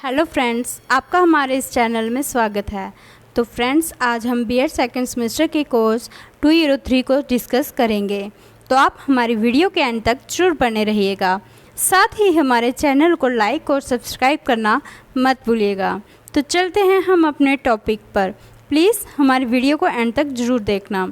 Hello friends, आपका हमारे इस चैनल में स्वागत है। तो फ्रेंड्स, आज हम बीएड सेकेंड सेमेस्टर के कोर्स 203 को डिस्कस करेंगे। तो आप हमारी वीडियो के एंड तक जरूर बने रहिएगा। साथ ही हमारे चैनल को लाइक और सब्सक्राइब करना मत भूलिएगा। तो चलते हैं हम अपने टॉपिक पर। प्लीज़ हमारी वीडियो को एंड तक ज़रूर देखना।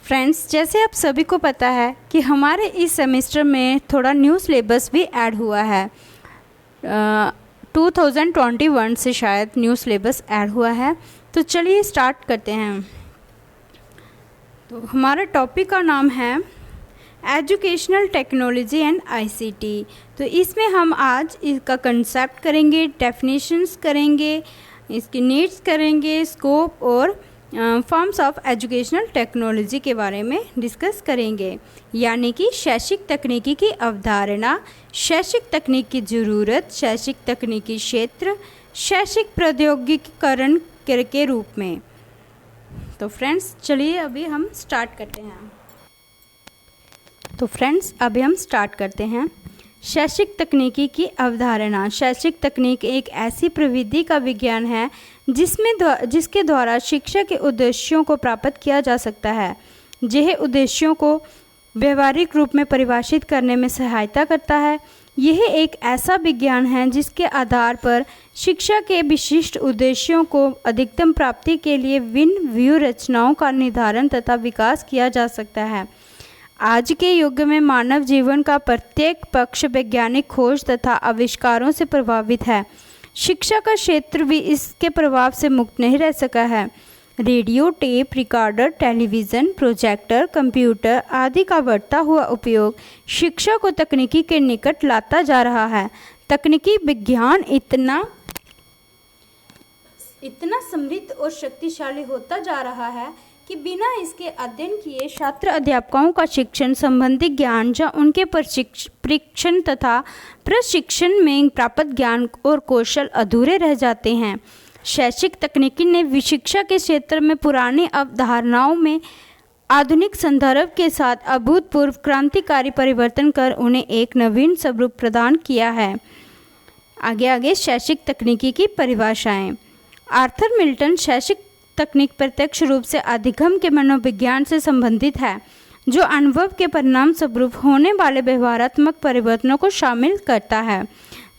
फ्रेंड्स, जैसे आप सभी को पता है कि हमारे इस सेमेस्टर में थोड़ा न्यू सिलेबस भी ऐड हुआ है। 2021 से शायद न्यू सिलेबस ऐड हुआ है। तो चलिए स्टार्ट करते हैं। तो हमारा टॉपिक का नाम है एजुकेशनल टेक्नोलॉजी एंड आईसीटी। तो इसमें हम आज इसका कंसेप्ट करेंगे, डेफिनेशंस करेंगे, इसकी नीड्स करेंगे, स्कोप और फॉर्म्स ऑफ एजुकेशनल टेक्नोलॉजी के बारे में डिस्कस करेंगे। यानी कि शैक्षिक तकनीकी की अवधारणा, शैक्षिक तकनीक की ज़रूरत, शैक्षिक तकनीकी क्षेत्र, शैक्षिक प्रौद्योगिकीकरण के रूप में। तो फ्रेंड्स, चलिए अभी हम स्टार्ट करते हैं। शैक्षिक तकनीकी की अवधारणा। शैक्षिक तकनीक एक ऐसी प्रविधि का विज्ञान है जिसके द्वारा शिक्षा के उद्देश्यों को प्राप्त किया जा सकता है। यह उद्देश्यों को व्यवहारिक रूप में परिभाषित करने में सहायता करता है। यह एक ऐसा विज्ञान है जिसके आधार पर शिक्षा के विशिष्ट उद्देश्यों को अधिकतम प्राप्ति के लिए विभिन्न व्यूह रचनाओं का निर्धारण तथा विकास किया जा सकता है। आज के युग में मानव जीवन का प्रत्येक पक्ष वैज्ञानिक खोज तथा आविष्कारों से प्रभावित है। शिक्षा का क्षेत्र भी इसके प्रभाव से मुक्त नहीं रह सका है। Radio, tape recorder, television, projector, computer आदि का बढ़ता हुआ उपयोग शिक्षा को तकनीकी के निकट लाता जा रहा है। तकनीकी विज्ञान इतना समृद्ध और शक्तिशाली होता जा रहा है कि बिना इसके अध्ययन किए छात्र अध्यापकों का शिक्षण संबंधी ज्ञान या उनके परीक्षण तथा प्रशिक्षण में प्राप्त ज्ञान और कौशल अधूरे रह जाते हैं। शैक्षिक तकनीकी ने शिक्षा के क्षेत्र में पुरानी अवधारणाओं में आधुनिक संदर्भ के साथ अभूतपूर्व क्रांतिकारी परिवर्तन कर उन्हें एक नवीन स्वरूप प्रदान किया है। आगे शैक्षिक तकनीकी की परिभाषाएं। आर्थर मिल्टन शैक्षिक तकनीक प्रत्यक्ष रूप से अधिगम के मनोविज्ञान से संबंधित है, जो अनुभव के परिणाम स्वरूप होने वाले व्यवहारात्मक परिवर्तनों को शामिल करता है।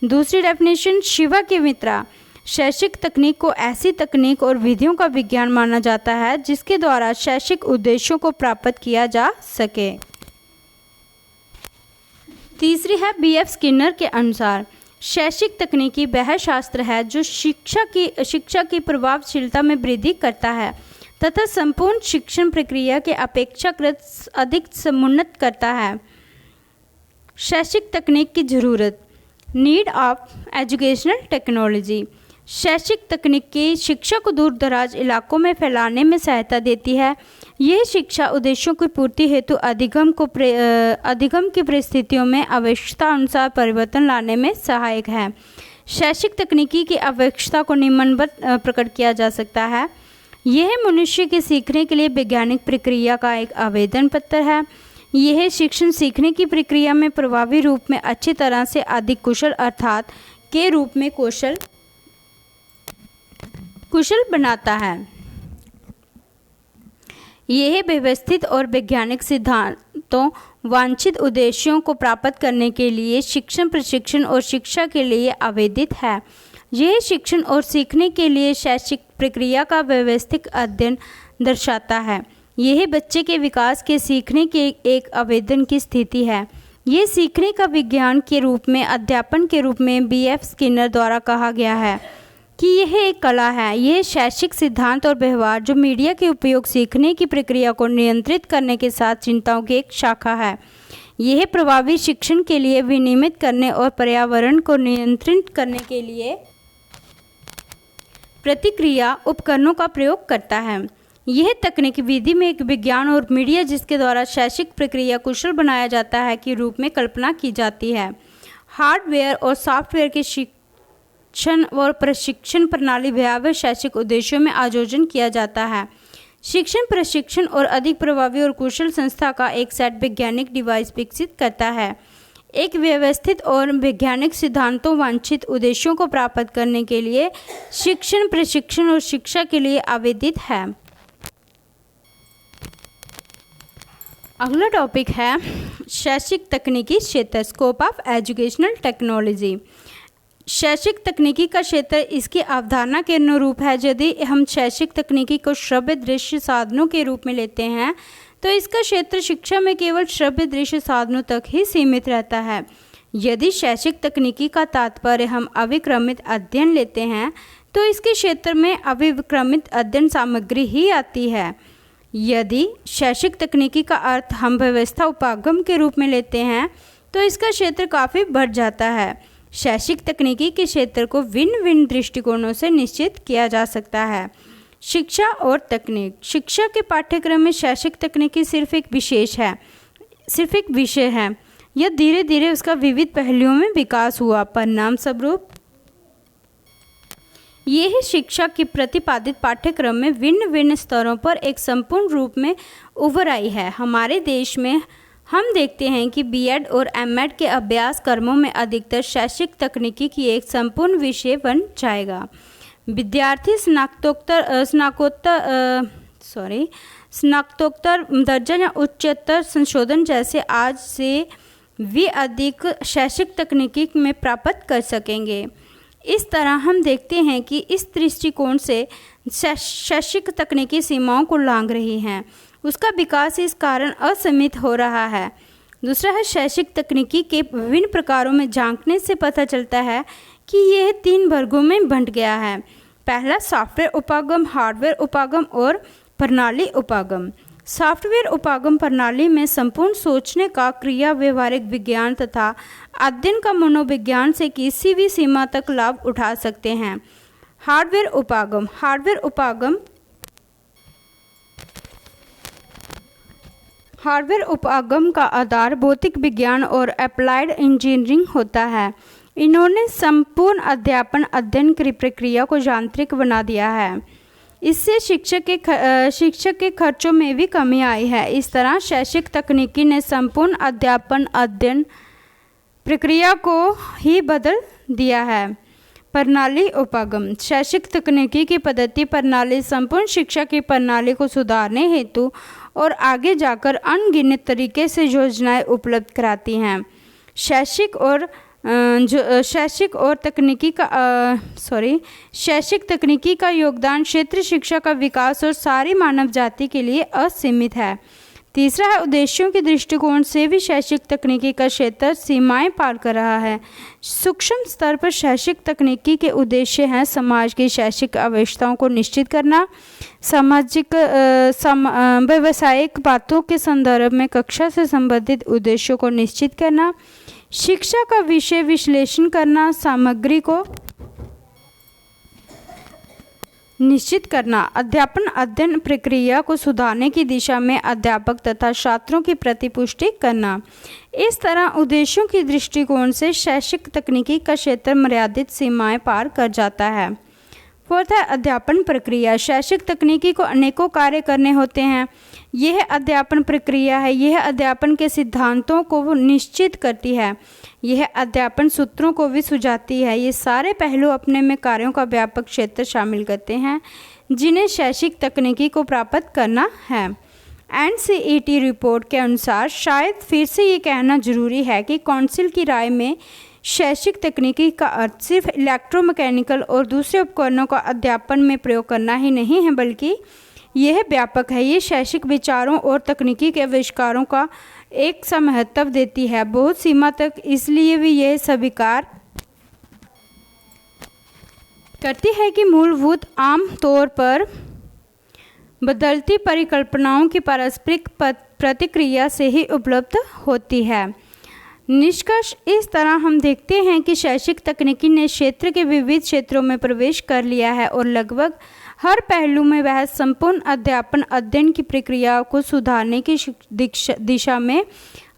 दूसरी डेफिनेशन शिवा के मित्रा। शैक्षिक तकनीक को ऐसी तकनीक और विधियों का विज्ञान माना जाता है जिसके द्वारा शैक्षिक उद्देश्यों को प्राप्त किया जा सके। तीसरी है बीएफ स्किनर के अनुसार शैक्षिक तकनीकी वह शास्त्र है जो शिक्षा की प्रभावशीलता में वृद्धि करता है तथा संपूर्ण शिक्षण प्रक्रिया के अपेक्षाकृत अधिक समुन्नत करता है। शैक्षिक तकनीक की ज़रूरत। Need of educational technology. शैक्षिक तकनीकी शिक्षा को दूर दराज इलाकों में फैलाने में सहायता देती है। यह शिक्षा उद्देश्यों की पूर्ति हेतु अधिगम की परिस्थितियों में आवश्यकता अनुसार परिवर्तन लाने में सहायक है। शैक्षिक तकनीकी की आवश्यकता को निम्नवत प्रकट किया जा सकता है। यह मनुष्य के सीखने के लिए वैज्ञानिक प्रक्रिया का एक आवेदन पत्र है। यह शिक्षण सीखने की प्रक्रिया में प्रभावी रूप में अच्छी तरह से अधिक कुशल अर्थात के रूप में कुशल बनाता है। यह व्यवस्थित और वैज्ञानिक सिद्धांतों वांछित उद्देश्यों को प्राप्त करने के लिए शिक्षण, प्रशिक्षण और शिक्षा के लिए आवेदित है। यह शिक्षण और सीखने के लिए शैक्षिक प्रक्रिया का व्यवस्थित अध्ययन दर्शाता है। यह बच्चे के विकास के सीखने के एक आवेदन की स्थिति है। यह सीखने का विज्ञान के रूप में अध्यापन के रूप में बीएफ स्किनर द्वारा कहा गया है कि यह एक कला है। यह शैक्षिक सिद्धांत और व्यवहार जो मीडिया के उपयोग सीखने की प्रक्रिया को नियंत्रित करने के साथ चिंताओं की एक शाखा है। यह प्रभावी शिक्षण के लिए विनियमित करने और पर्यावरण को नियंत्रित करने के लिए प्रतिक्रिया उपकरणों का प्रयोग करता है। यह तकनीक विधि में एक विज्ञान और मीडिया जिसके द्वारा शैक्षिक प्रक्रिया कुशल बनाया जाता है के रूप में कल्पना की जाती है। हार्डवेयर और सॉफ्टवेयर के शिक्षण और प्रशिक्षण प्रणाली भयावह शैक्षिक उद्देश्यों में आयोजन किया जाता है। शिक्षण, प्रशिक्षण और अधिक प्रभावी और कुशल संस्था का एक सेट वैज्ञानिक डिवाइस विकसित करता है। एक व्यवस्थित और वैज्ञानिक सिद्धांतों वांछित उद्देश्यों को प्राप्त करने के लिए शिक्षण, प्रशिक्षण और शिक्षा के लिए आवेदित है। अगला टॉपिक है शैक्षिक तकनीकी क्षेत्र, स्कोप ऑफ एजुकेशनल टेक्नोलॉजी। शैक्षिक तकनीकी का क्षेत्र इसकी अवधारणा के अनुरूप है। यदि हम शैक्षिक तकनीकी को श्रव्य दृश्य साधनों के रूप में लेते हैं तो इसका क्षेत्र शिक्षा में केवल श्रव्य दृश्य साधनों तक ही सीमित रहता है। यदि शैक्षिक तकनीकी का तात्पर्य हम अविक्रमित अध्ययन लेते हैं तो इसके क्षेत्र में अविक्रमित अध्ययन सामग्री ही आती है। यदि शैक्षिक तकनीकी का अर्थ हम व्यवस्था उपागम के रूप में लेते हैं तो इसका क्षेत्र काफ़ी बढ़ जाता है। शैक्षिक तकनीकी के क्षेत्र को भिन्न भिन्न दृष्टिकोणों से निश्चित किया जा सकता है। शिक्षा और तकनीक। शिक्षा के पाठ्यक्रम में शैक्षिक तकनीकी सिर्फ एक विषय है। यह धीरे धीरे उसका विविध पहलुओं में विकास हुआ। परिणाम स्वरूप यह शिक्षा के प्रतिपादित पाठ्यक्रम में भिन्न भिन्न स्तरों पर एक संपूर्ण रूप में उभर आई है। हमारे देश में हम देखते हैं कि बीएड और एमएड के अभ्यास क्रमों में अधिकतर शैक्षिक तकनीकी की एक संपूर्ण विषय बन जाएगा। विद्यार्थी स्नातकोत्तर दर्जा या उच्चतर संशोधन जैसे आज से भी अधिक शैक्षिक तकनीकी में प्राप्त कर सकेंगे। इस तरह हम देखते हैं कि इस दृष्टिकोण से शैक्षिक तकनीकी सीमाओं को लांघ रही हैं। उसका विकास इस कारण असीमित हो रहा है। दूसरा है शैक्षिक तकनीकी के विभिन्न प्रकारों में झांकने से पता चलता है कि यह 3 वर्गों में बंट गया है। पहला सॉफ्टवेयर उपागम, हार्डवेयर उपागम और प्रणाली उपागम। सॉफ्टवेयर उपागम प्रणाली में संपूर्ण सोचने का क्रिया व्यवहारिक विज्ञान तथा अध्ययन का मनोविज्ञान से किसी भी सीमा तक लाभ उठा सकते हैं। हार्डवेयर उपागम का आधार भौतिक विज्ञान और अप्लाइड इंजीनियरिंग होता है। इन्होंने संपूर्ण अध्यापन अध्ययन की प्रक्रिया को यांत्रिक बना दिया है। इससे शिक्षक के खर्चों में भी कमी आई है। इस तरह शैक्षिक तकनीकी ने संपूर्ण अध्यापन अध्ययन प्रक्रिया को ही बदल दिया है। प्रणाली उपागम। शैक्षिक तकनीकी की पद्धति प्रणाली संपूर्ण शिक्षा की प्रणाली को सुधारने हेतु और आगे जाकर अनगिनत तरीके से योजनाएं उपलब्ध कराती हैं। शैक्षिक तकनीकी का योगदान क्षेत्र शिक्षा का विकास और सारी मानव जाति के लिए असीमित है। तीसरा है उद्देश्यों के दृष्टिकोण से भी शैक्षिक तकनीकी का क्षेत्र सीमाएं पार कर रहा है। सूक्ष्म स्तर पर शैक्षिक तकनीकी के उद्देश्य हैं समाज की शैक्षिक आवश्यकताओं को निश्चित करना, सामाजिक व्यावसायिक बातों के संदर्भ में कक्षा से संबंधित उद्देश्यों को निश्चित करना, शिक्षा का विषय विश्लेषण करना, सामग्री को निश्चित करना, अध्यापन अध्ययन प्रक्रिया को सुधारने की दिशा में अध्यापक तथा छात्रों की प्रतिपुष्टि करना। इस तरह उद्देश्यों के दृष्टिकोण से शैक्षिक तकनीकी का क्षेत्र मर्यादित सीमाएं पार कर जाता है। फोर्थ है अध्यापन प्रक्रिया। शैक्षिक तकनीकी को अनेकों कार्य करने होते हैं। यह अध्यापन प्रक्रिया है। यह अध्यापन के सिद्धांतों को निश्चित करती है। यह अध्यापन सूत्रों को भी सुझाती है। ये सारे पहलू अपने में कार्यों का व्यापक क्षेत्र शामिल करते हैं जिन्हें शैक्षिक तकनीकी को प्राप्त करना है। NCET रिपोर्ट के अनुसार शायद फिर से ये कहना जरूरी है कि काउंसिल की राय में शैक्षिक तकनीकी का अर्थ सिर्फ इलेक्ट्रोमैकेनिकल और दूसरे उपकरणों का अध्यापन में प्रयोग करना ही नहीं है, बल्कि यह व्यापक है। ये शैक्षिक विचारों और तकनीकी के आविष्कारों का एक सा महत्व देती है, बहुत सीमा तक। इसलिए भी यह स्वीकार करती है कि मूलभूत आम तौर पर बदलती परिकल्पनाओं की पारस्परिक प्रतिक्रिया से ही उपलब्ध होती है। निष्कर्ष इस तरह हम देखते हैं कि शैक्षिक तकनीकी ने क्षेत्र के विविध क्षेत्रों में प्रवेश कर लिया है और लगभग हर पहलू में वह संपूर्ण अध्यापन अध्ययन की प्रक्रिया को सुधारने की दिशा में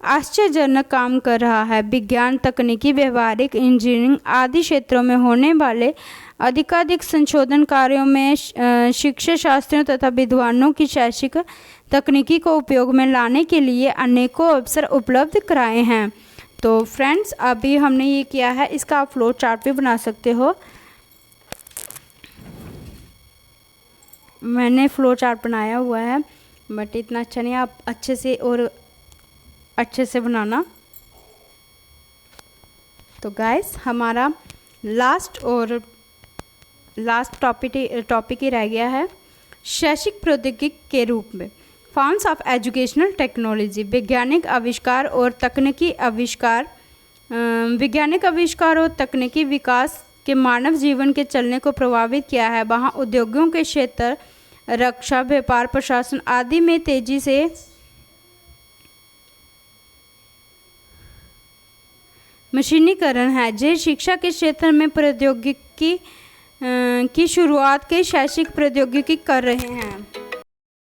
आश्चर्यजनक काम कर रहा है। विज्ञान, तकनीकी, व्यवहारिक, इंजीनियरिंग आदि क्षेत्रों में होने वाले अधिकाधिक संशोधन कार्यों में शिक्षा शास्त्रियों तथा विद्वानों की शैक्षिक तकनीकी को उपयोग में लाने के लिए अनेकों अवसर उपलब्ध कराए हैं। तो फ्रेंड्स अभी हमने ये किया है, इसका आप फ्लो चार्ट भी बना सकते हो। मैंने फ्लो चार्ट बनाया हुआ है बट इतना अच्छा नहीं, आप अच्छे से और अच्छे से बनाना। तो गाइस हमारा लास्ट टॉपिक ही रह गया है, शैक्षिक प्रौद्योगिकी के रूप में फॉर्म्स ऑफ एजुकेशनल टेक्नोलॉजी। वैज्ञानिक आविष्कार और तकनीकी विकास के मानव जीवन के चलने को प्रभावित किया है। वहाँ उद्योगों के क्षेत्र, रक्षा, व्यापार, प्रशासन आदि में तेजी से मशीनीकरण है। जो शिक्षा के क्षेत्र में प्रौद्योगिकी की शुरुआत कई शैक्षिक प्रौद्योगिकी कर रहे हैं।